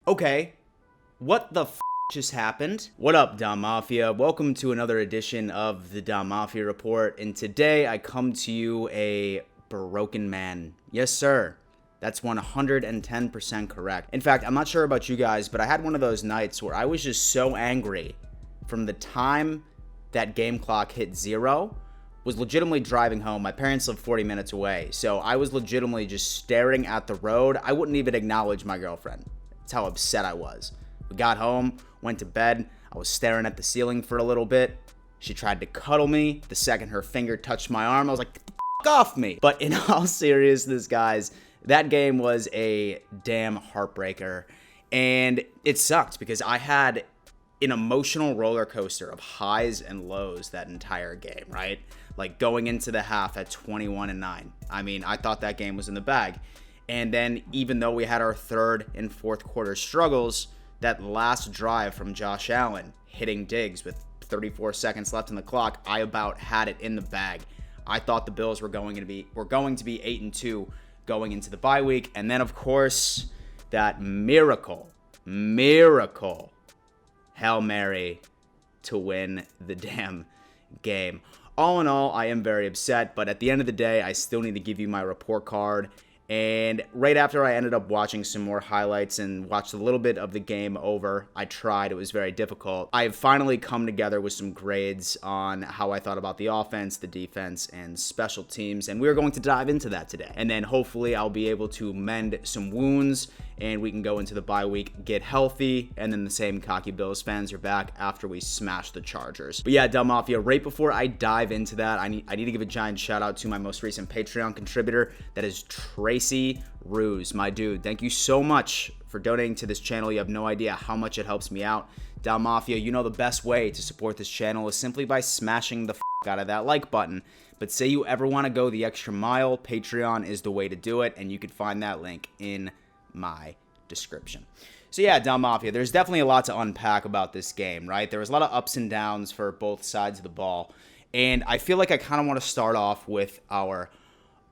Okay, what the just happened? What up, Dom Mafia? Welcome to another edition of the Dom Mafia Report, and today I come to you a broken man. Yes, sir. That's 110% correct. In fact, I'm not sure about you guys, but I had one of those nights where I was just so angry from the time that game clock hit 0, was legitimately driving home. My parents live 40 minutes away, so I was legitimately just staring at the road. I wouldn't even acknowledge my girlfriend. That's how upset I was. We got home, went to bed. I was staring at the ceiling for a little bit. She tried to cuddle me. The second her finger touched my arm, I was like, get the f*** off me. But in all seriousness, guys, that game was a damn heartbreaker. And it sucked because I had an emotional roller coaster of highs and lows that entire game, right? Like going into the half at 21-9. I mean, I thought that game was in the bag. And then even though we had our third and fourth quarter struggles, that last drive from Josh Allen hitting Diggs with 34 seconds left on the clock, I about had it in the bag. I thought the Bills were going to be 8-2 going into the bye week, and then of course that miracle Hail Mary to win the damn game. All in all, I am very upset, but at the end of the day, I still need to give you my report card. And right after I ended up watching some more highlights and watched a little bit of the game over, I tried. It was very difficult. I've finally come together with some grades on how I thought about the offense, the defense, and special teams. And we're going to dive into that today. And then hopefully I'll be able to mend some wounds and we can go into the bye week, get healthy, and then the same cocky Bills fans are back after we smash the Chargers. But yeah, Del Mafia, right before I dive into that, I need to give a giant shout out to my most recent Patreon contributor. That is Tracy Ruse, my dude. Thank you so much for donating to this channel. You have no idea how much it helps me out. Del Mafia, you know the best way to support this channel is simply by smashing the out of that like button. But say you ever want to go the extra mile, Patreon is the way to do it, and you can find that link in my description. So yeah, Del Mafia, there's definitely a lot to unpack about this game, right? There was a lot of ups and downs for both sides of the ball, and I feel like I kind of want to start off with our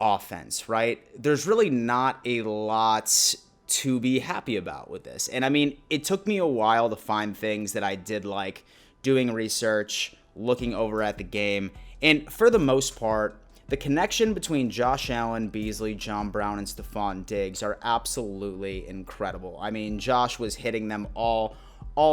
offense, right? There's really not a lot to be happy about with this. And I mean, it took me a while to find things that I did like, doing research, looking over at the game, and for the most part, the connection between Josh Allen, Beasley, John Brown, and Stephon Diggs are absolutely incredible. I mean, Josh was hitting them all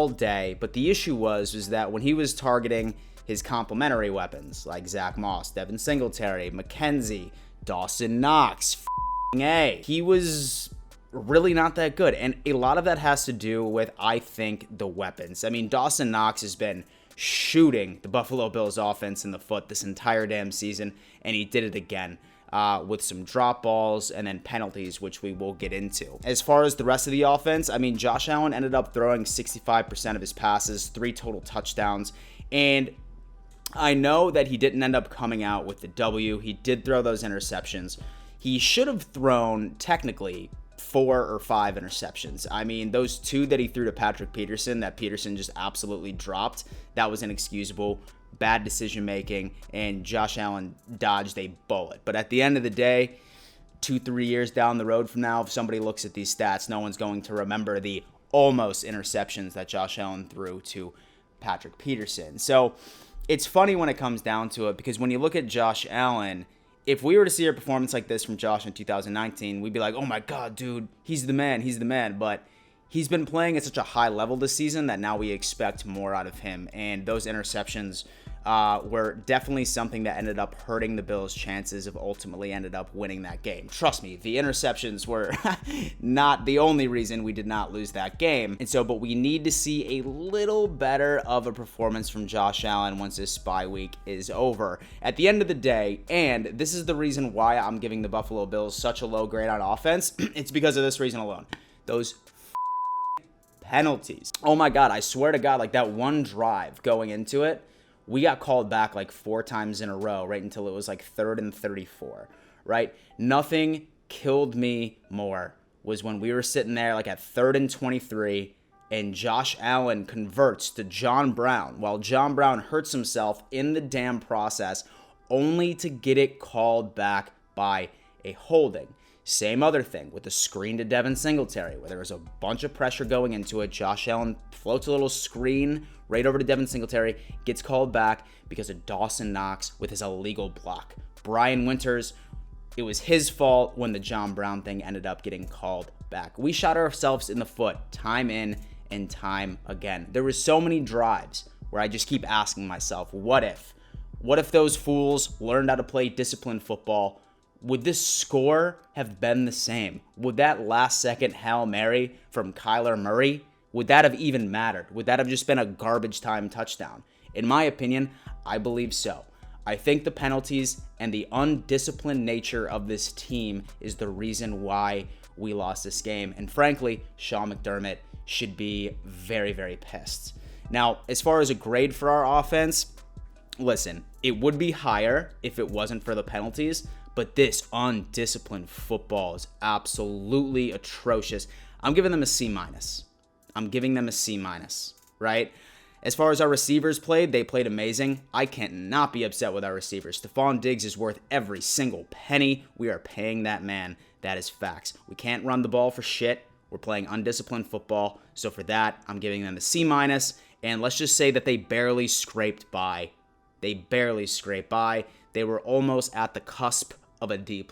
day, but the issue was that when he was targeting his complementary weapons, like Zach Moss, Devin Singletary, McKenzie, Dawson Knox, he was really not that good. And a lot of that has to do with, I think, the weapons. I mean, Dawson Knox has been shooting the Buffalo Bills offense in the foot this entire damn season, and he did it again with some drop balls and then penalties, which we will get into. As far as the rest of the offense, I mean, Josh Allen ended up throwing 65% of his passes, 3 total touchdowns, and I know that he didn't end up coming out with the W. He did throw those interceptions. He should have thrown, technically, 4 or 5 interceptions. I mean, those 2 that he threw to Patrick Peterson that Peterson just absolutely dropped, that was inexcusable. Bad decision making, and Josh Allen dodged a bullet. But at the end of the day, 2-3 years down the road from now, if somebody looks at these stats, no one's going to remember the almost interceptions that Josh Allen threw to Patrick Peterson. So it's funny when it comes down to it, because when you look at Josh Allen, if we were to see a performance like this from Josh in 2019, we'd be like, oh my God, dude, he's the man. But he's been playing at such a high level this season that now we expect more out of him. And those interceptions were definitely something that ended up hurting the Bills' chances of ultimately ended up winning that game. Trust me, the interceptions were not the only reason we did not lose that game. And so, but we need to see a little better of a performance from Josh Allen once this bye week is over. At the end of the day, and this is the reason why I'm giving the Buffalo Bills such a low grade on offense, it's because of this reason alone. Those penalties. Oh my God, I swear to God, like that one drive going into it, we got called back like 4 times in a row, right until it was like 3rd and 34, right? Nothing killed me more was when we were sitting there like at 3rd and 23 and Josh Allen converts to John Brown while John Brown hurts himself in the damn process only to get it called back by a holding. Same other thing with the screen to Devin Singletary, where there was a bunch of pressure going into it. Josh Allen floats a little screen right over to Devin Singletary, gets called back because of Dawson Knox with his illegal block. Brian Winters, it was his fault when the John Brown thing ended up getting called back. We shot ourselves in the foot time in and time again. There were so many drives where I just keep asking myself, what if? What if those fools learned how to play disciplined football? Would this score have been the same? Would that last second Hail Mary from Kyler Murray, would that have even mattered? Would that have just been a garbage time touchdown? In my opinion, I believe so. I think the penalties and the undisciplined nature of this team is the reason why we lost this game. And frankly, Sean McDermott should be very, very pissed. Now, as far as a grade for our offense, listen, it would be higher if it wasn't for the penalties, but this undisciplined football is absolutely atrocious. I'm giving them a C-. I'm giving them a C-, right? As far as our receivers played, they played amazing. I cannot be upset with our receivers. Stephon Diggs is worth every single penny. We are paying that man. That is facts. We can't run the ball for shit. We're playing undisciplined football. So for that, I'm giving them a C-. And let's just say that they barely scraped by. They were almost at the cusp of a D+.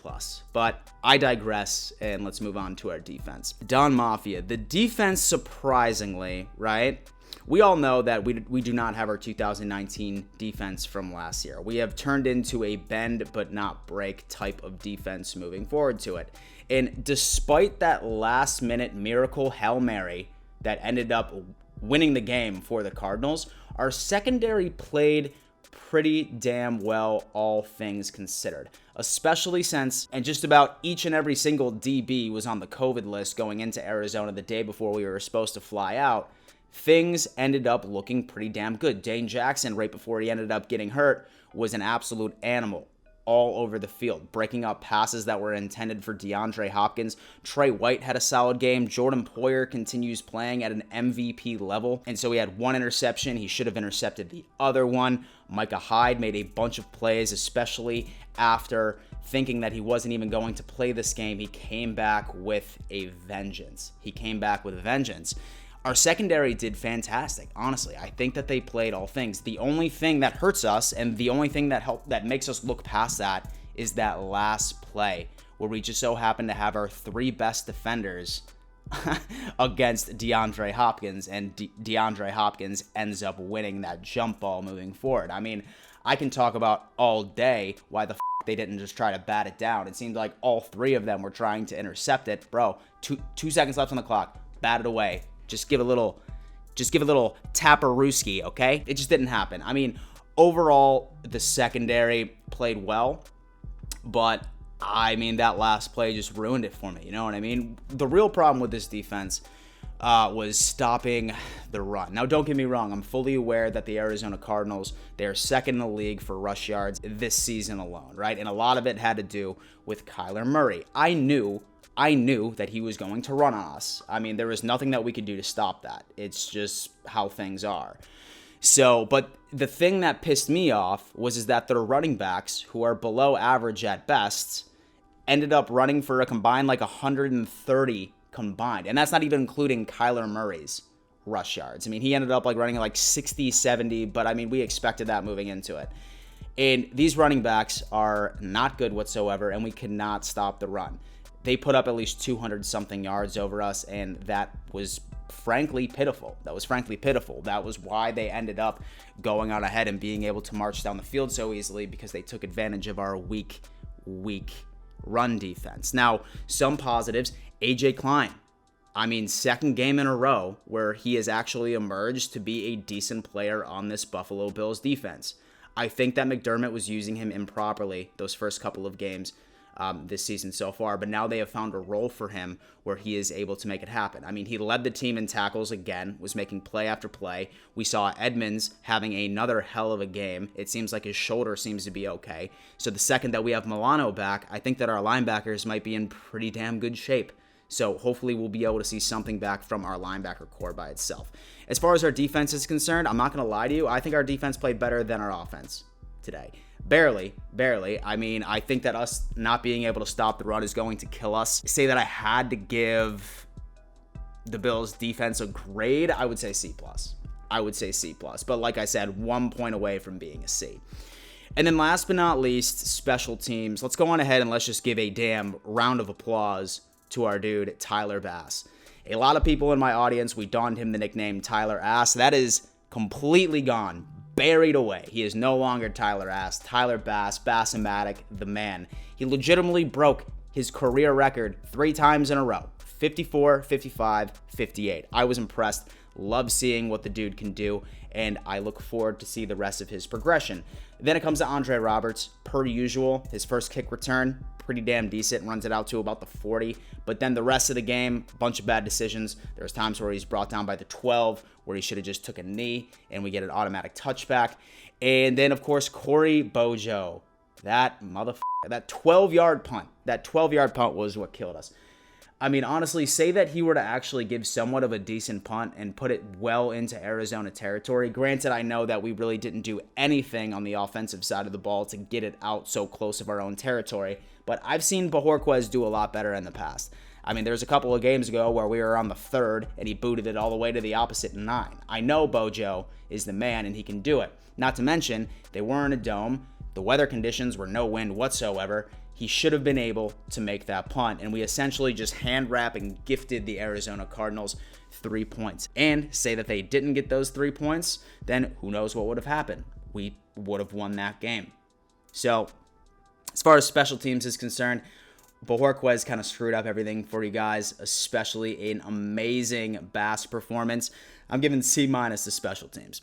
But I digress, and let's move on to our defense. Don Mafia. The defense, surprisingly, right? We all know that we do not have our 2019 defense from last year. We have turned into a bend but not break type of defense moving forward to it. And despite that last-minute miracle Hail Mary that ended up winning the game for the Cardinals, our secondary played pretty damn well, all things considered, especially since, and just about each and every single DB was on the COVID list going into Arizona the day before we were supposed to fly out. Things ended up looking pretty damn good. Dane Jackson, right before he ended up getting hurt, was an absolute animal all over the field, breaking up passes that were intended for DeAndre Hopkins. Trey White had a solid game. Jordan Poyer continues playing at an MVP level, and so he had one interception. He should have intercepted the other one. Micah Hyde made a bunch of plays, especially after thinking that he wasn't even going to play this game. He came back with a vengeance. Our secondary did fantastic, honestly. I think that they played all things. The only thing that hurts us, and the only thing that makes us look past that, is that last play where we just so happen to have our three best defenders against DeAndre Hopkins, and DeAndre Hopkins ends up winning that jump ball moving forward. I mean, I can talk about all day why the they didn't just try to bat it down. It seemed like all three of them were trying to intercept it. Bro, two seconds left on the clock. Bat it away. Just give a little Taparooski, okay? It just didn't happen. I mean, overall, the secondary played well, but I mean, that last play just ruined it for me. You know what I mean? The real problem with this defense was stopping the run. Now, don't get me wrong. I'm fully aware that the Arizona Cardinals, they're second in the league for rush yards this season alone, right? And a lot of it had to do with Kyler Murray. I knew that he was going to run on us. I mean, there was nothing that we could do to stop that. It's just how things are. So, but the thing that pissed me off was that their running backs, who are below average at best, ended up running for a combined like 130 combined. And that's not even including Kyler Murray's rush yards. I mean, he ended up like running like 60, 70, but I mean, we expected that moving into it. And these running backs are not good whatsoever, and we cannot stop the run. They put up at least 200-something yards over us, and that was frankly pitiful. That was why they ended up going on ahead and being able to march down the field so easily, because they took advantage of our weak run defense. Now, some positives, AJ Klein. I mean, second game in a row where he has actually emerged to be a decent player on this Buffalo Bills defense. I think that McDermott was using him improperly those first couple of games this season so far, but now they have found a role for him where he is able to make it happen. I mean, he led the team in tackles again, was making play after play. We saw Edmonds having another hell of a game. It seems like his shoulder seems to be okay. So the second that we have Milano back, I think that our linebackers might be in pretty damn good shape. So hopefully we'll be able to see something back from our linebacker core by itself. As far as our defense is concerned, I'm not going to lie to you. I think our defense played better than our offense today. Barely. I mean, I think that us not being able to stop the run is going to kill us. Say that I had to give the Bills defense a grade, I would say C+. But like I said, 1 point away from being a C. And then last but not least, special teams. Let's go on ahead and let's just give a damn round of applause to our dude, Tyler Bass. A lot of people in my audience, we donned him the nickname Tyler Ass. That is completely gone, buried away. He is no longer Tyler Ass. Tyler Bass, Bassomatic, the man. He legitimately broke his career record 3 times in a row. 54, 55, 58. I was impressed. Love seeing what the dude can do, and I look forward to see the rest of his progression. Then it comes to Andre Roberts. Per usual, his first kick return, pretty damn decent, runs it out to about the 40. But then the rest of the game, a bunch of bad decisions. There's times where he's brought down by the 12, where he should have just took a knee, and we get an automatic touchback. And then, of course, Corey Bojo. That 12-yard punt. That 12-yard punt was what killed us. I mean, honestly, say that he were to actually give somewhat of a decent punt and put it well into Arizona territory. Granted, I know that we really didn't do anything on the offensive side of the ball to get it out so close of our own territory, but I've seen Bojorquez do a lot better in the past. I mean, there's a couple of games ago where we were on the 3rd and he booted it all the way to the opposite 9. I know Bojo is the man and he can do it. Not to mention, they were in a dome. The weather conditions were no wind whatsoever. He should have been able to make that punt, and we essentially just hand wrap and gifted the Arizona Cardinals 3 points. And say that they didn't get those 3 points, then who knows what would have happened. We would have won that game. So, as far as special teams is concerned, Bojorquez kind of screwed up everything for you guys, especially an amazing Bass performance. I'm giving C- to special teams.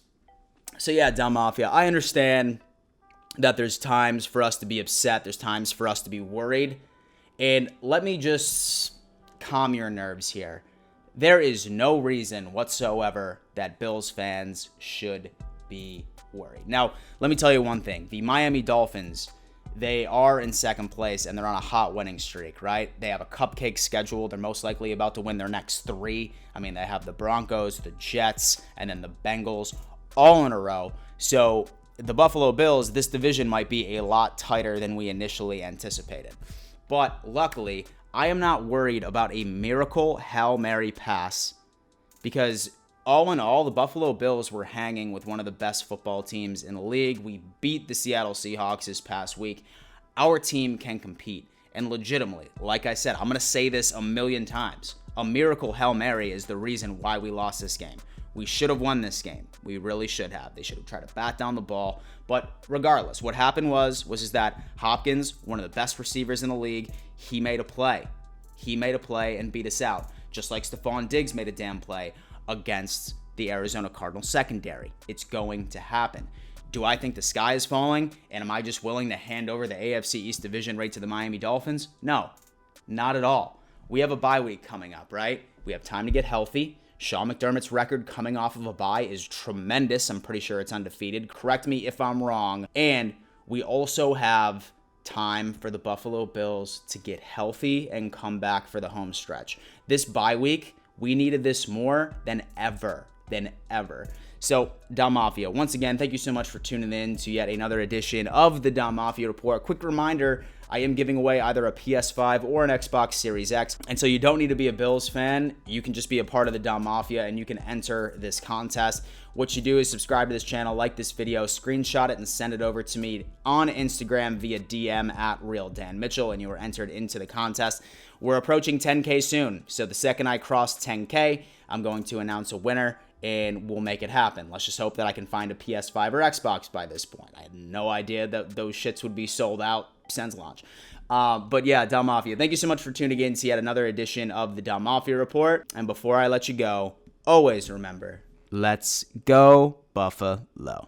So yeah, Dumb Mafia, I understand that there's times for us to be upset, there's times for us to be worried, and let me just calm your nerves here. There is no reason whatsoever that Bills fans should be worried. Now, let me tell you one thing. The Miami Dolphins, they are in second place, and they're on a hot winning streak, right? They have a cupcake schedule. They're most likely about to win their next 3. I mean, they have the Broncos, the Jets, and then the Bengals all in a row. So the Buffalo Bills, this division might be a lot tighter than we initially anticipated. But luckily, I am not worried about a miracle Hail Mary pass because all in all, the Buffalo Bills were hanging with one of the best football teams in the league. We beat the Seattle Seahawks this past week. Our team can compete. And legitimately, like I said, I'm going to say this a million times. A miracle Hail Mary is the reason why we lost this game. We should have won this game. We really should have. They should have tried to bat down the ball. But regardless, what happened was that Hopkins, one of the best receivers in the league, he made a play. He made a play and beat us out. Just like Stephon Diggs made a damn play against the Arizona Cardinals secondary. It's going to happen. Do I think the sky is falling? And am I just willing to hand over the AFC East division right to the Miami Dolphins? No, not at all. We have a bye week coming up, right? We have time to get healthy. Sean McDermott's record coming off of a bye is tremendous. I'm pretty sure it's undefeated. Correct me if I'm wrong. And we also have time for the Buffalo Bills to get healthy and come back for the home stretch. This bye week, we needed this more than ever. So, Dumb Mafia, once again, thank you so much for tuning in to yet another edition of the Dumb Mafia Report. Quick reminder, I am giving away either a PS5 or an Xbox Series X. And so you don't need to be a Bills fan. You can just be a part of the Dumb Mafia and you can enter this contest. What you do is subscribe to this channel, like this video, screenshot it, and send it over to me on Instagram via DM at RealDanMitchell, and you are entered into the contest. We're approaching 10K soon. So the second I cross 10K, I'm going to announce a winner and we'll make it happen. Let's just hope that I can find a PS5 or Xbox by this point. I had no idea that those shits would be sold out since launch. But yeah, Dumb Mafia, thank you so much for tuning in to yet another edition of the Dumb Mafia Report. And before I let you go, always remember, let's go Buffalo.